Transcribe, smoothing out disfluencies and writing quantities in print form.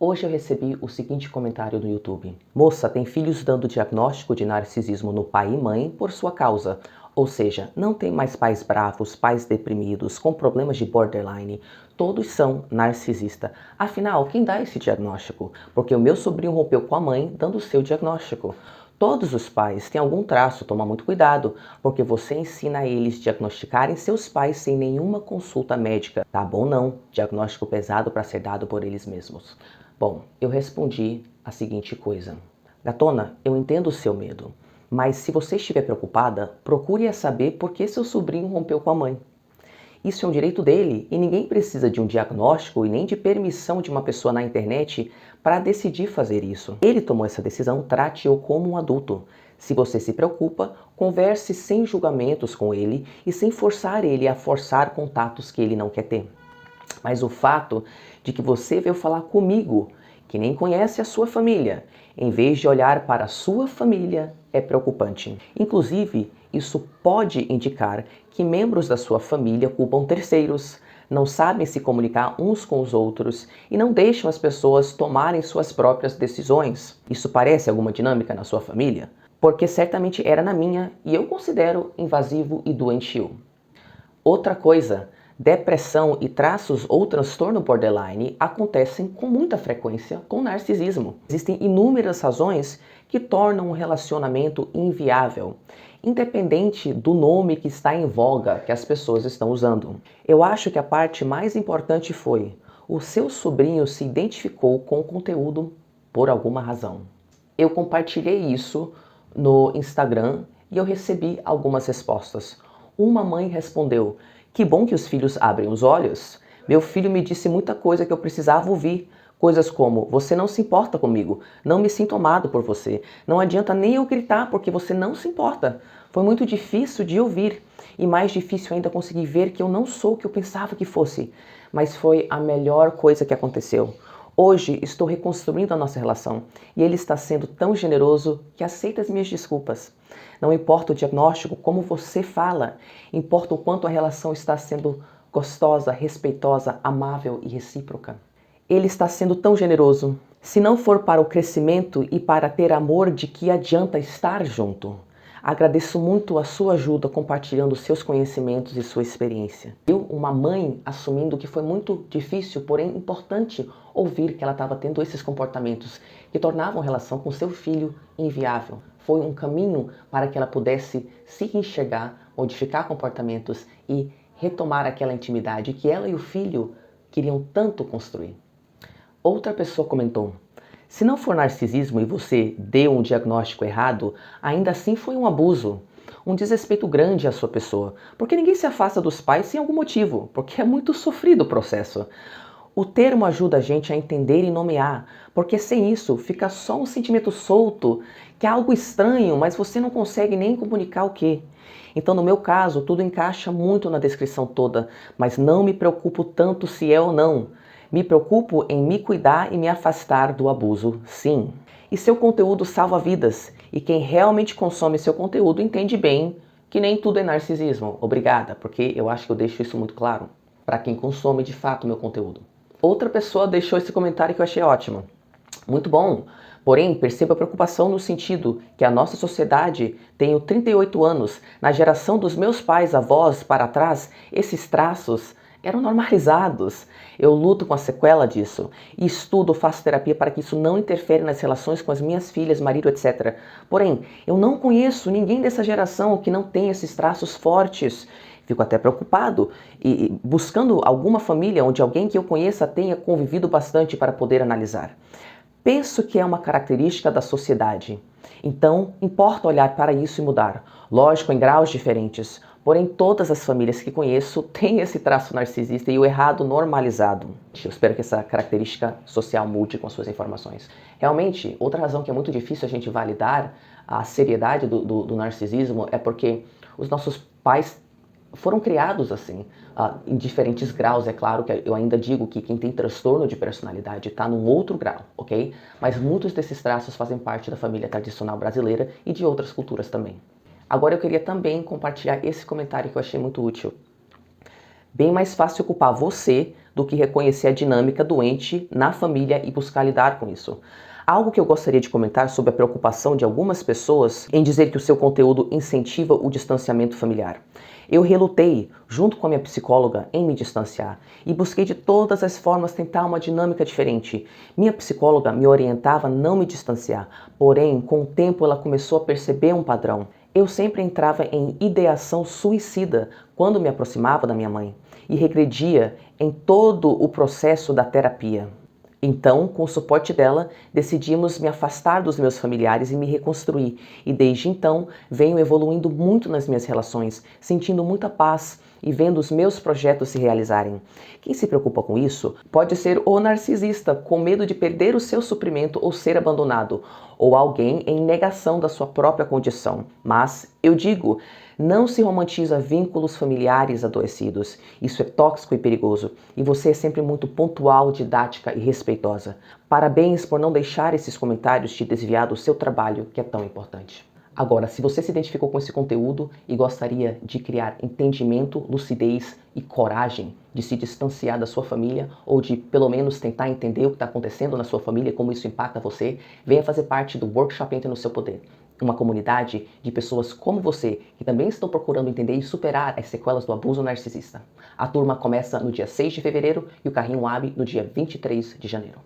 Hoje eu recebi o seguinte comentário no YouTube. Moça, tem filhos dando diagnóstico de narcisismo no pai e mãe por sua causa. Ou seja, não tem mais pais bravos, pais deprimidos, com problemas de borderline. Todos são narcisistas. Afinal, quem dá esse diagnóstico? Porque o meu sobrinho rompeu com a mãe dando o seu diagnóstico. Todos os pais têm algum traço, toma muito cuidado, porque você ensina a eles diagnosticarem seus pais sem nenhuma consulta médica. Tá bom não, diagnóstico pesado para ser dado por eles mesmos. Bom, eu respondi a seguinte coisa. Gatona, eu entendo o seu medo, mas se você estiver preocupada, procure saber por que seu sobrinho rompeu com a mãe. Isso é um direito dele e ninguém precisa de um diagnóstico e nem de permissão de uma pessoa na internet para decidir fazer isso. Ele tomou essa decisão, trate-o como um adulto. Se você se preocupa, converse sem julgamentos com ele e sem forçar ele a forçar contatos que ele não quer ter. Mas o fato de que você veio falar comigo, que nem conhece a sua família, em vez de olhar para a sua família, é preocupante. Inclusive, isso pode indicar que membros da sua família culpam terceiros, não sabem se comunicar uns com os outros e não deixam as pessoas tomarem suas próprias decisões. Isso parece alguma dinâmica na sua família? Porque certamente era na minha e eu considero invasivo e doentio. Outra coisa, depressão e traços ou transtorno borderline acontecem com muita frequência com narcisismo. Existem inúmeras razões que tornam um relacionamento inviável, independente do nome que está em voga que as pessoas estão usando. Eu acho que a parte mais importante foi: o seu sobrinho se identificou com o conteúdo por alguma razão. Eu compartilhei isso no Instagram e eu recebi algumas respostas. Uma mãe respondeu: que bom que os filhos abrem os olhos. Meu filho me disse muita coisa que eu precisava ouvir. Coisas como: você não se importa comigo, não me sinto amado por você, não adianta nem eu gritar porque você não se importa. Foi muito difícil de ouvir e mais difícil ainda conseguir ver que eu não sou o que eu pensava que fosse. Mas foi a melhor coisa que aconteceu. Hoje estou reconstruindo a nossa relação e ele está sendo tão generoso que aceita as minhas desculpas. Não importa o diagnóstico, como você fala, importa o quanto a relação está sendo gostosa, respeitosa, amável e recíproca. Ele está sendo tão generoso. Se não for para o crescimento e para ter amor, de que adianta estar junto? Agradeço muito a sua ajuda compartilhando seus conhecimentos e sua experiência. Eu, uma mãe, assumindo que foi muito difícil, porém importante, ouvir que ela estava tendo esses comportamentos que tornavam a relação com seu filho inviável. Foi um caminho para que ela pudesse se enxergar, modificar comportamentos e retomar aquela intimidade que ela e o filho queriam tanto construir. Outra pessoa comentou: se não for narcisismo e você deu um diagnóstico errado, ainda assim foi um abuso, um desrespeito grande à sua pessoa, porque ninguém se afasta dos pais sem algum motivo, porque é muito sofrido o processo. O termo ajuda a gente a entender e nomear, porque sem isso fica só um sentimento solto, que é algo estranho, mas você não consegue nem comunicar o que. Então, no meu caso, tudo encaixa muito na descrição toda, mas não me preocupo tanto se é ou não. Me preocupo em me cuidar e me afastar do abuso, sim. E seu conteúdo salva vidas, e quem realmente consome seu conteúdo entende bem que nem tudo é narcisismo. Obrigada, porque eu acho que eu deixo isso muito claro para quem consome de fato meu conteúdo. Outra pessoa deixou esse comentário que eu achei ótimo. Muito bom. Porém, perceba a preocupação no sentido que a nossa sociedade, tenho 38 anos, na geração dos meus pais, avós, para trás, esses traços eram normalizados. Eu luto com a sequela disso e estudo, faço terapia para que isso não interfere nas relações com as minhas filhas, marido, etc. Porém, eu não conheço ninguém dessa geração que não tenha esses traços fortes. Fico até preocupado e buscando alguma família onde alguém que eu conheça tenha convivido bastante para poder analisar. Penso que é uma característica da sociedade. Então, importa olhar para isso e mudar. Lógico, em graus diferentes. Porém, todas as famílias que conheço têm esse traço narcisista e o errado normalizado. Eu espero que essa característica social mude com suas informações. Realmente, outra razão que é muito difícil a gente validar a seriedade do narcisismo é porque os nossos pais foram criados assim, em diferentes graus. É claro que eu ainda digo que quem tem transtorno de personalidade está num outro grau, ok? Mas muitos desses traços fazem parte da família tradicional brasileira e de outras culturas também. Agora eu queria também compartilhar esse comentário que eu achei muito útil. Bem mais fácil culpar você do que reconhecer a dinâmica doente na família e buscar lidar com isso. Algo que eu gostaria de comentar sobre a preocupação de algumas pessoas em dizer que o seu conteúdo incentiva o distanciamento familiar. Eu relutei, junto com a minha psicóloga, em me distanciar e busquei de todas as formas tentar uma dinâmica diferente. Minha psicóloga me orientava a não me distanciar, porém, com o tempo ela começou a perceber um padrão. Eu sempre entrava em ideação suicida quando me aproximava da minha mãe e regredia em todo o processo da terapia. Então, com o suporte dela, decidimos me afastar dos meus familiares e me reconstruir. E desde então, venho evoluindo muito nas minhas relações, sentindo muita paz e vendo os meus projetos se realizarem. Quem se preocupa com isso pode ser o narcisista, com medo de perder o seu suprimento ou ser abandonado, ou alguém em negação da sua própria condição. Mas, eu digo, não se romantiza vínculos familiares adoecidos. Isso é tóxico e perigoso. E você é sempre muito pontual, didática e respeitosa. Parabéns por não deixar esses comentários te desviar do seu trabalho, que é tão importante. Agora, se você se identificou com esse conteúdo e gostaria de criar entendimento, lucidez e coragem de se distanciar da sua família ou de pelo menos tentar entender o que está acontecendo na sua família e como isso impacta você, venha fazer parte do Workshop Entre no Seu Poder. Uma comunidade de pessoas como você que também estão procurando entender e superar as sequelas do abuso narcisista. A turma começa no dia 6 de fevereiro e o carrinho abre no dia 23 de janeiro.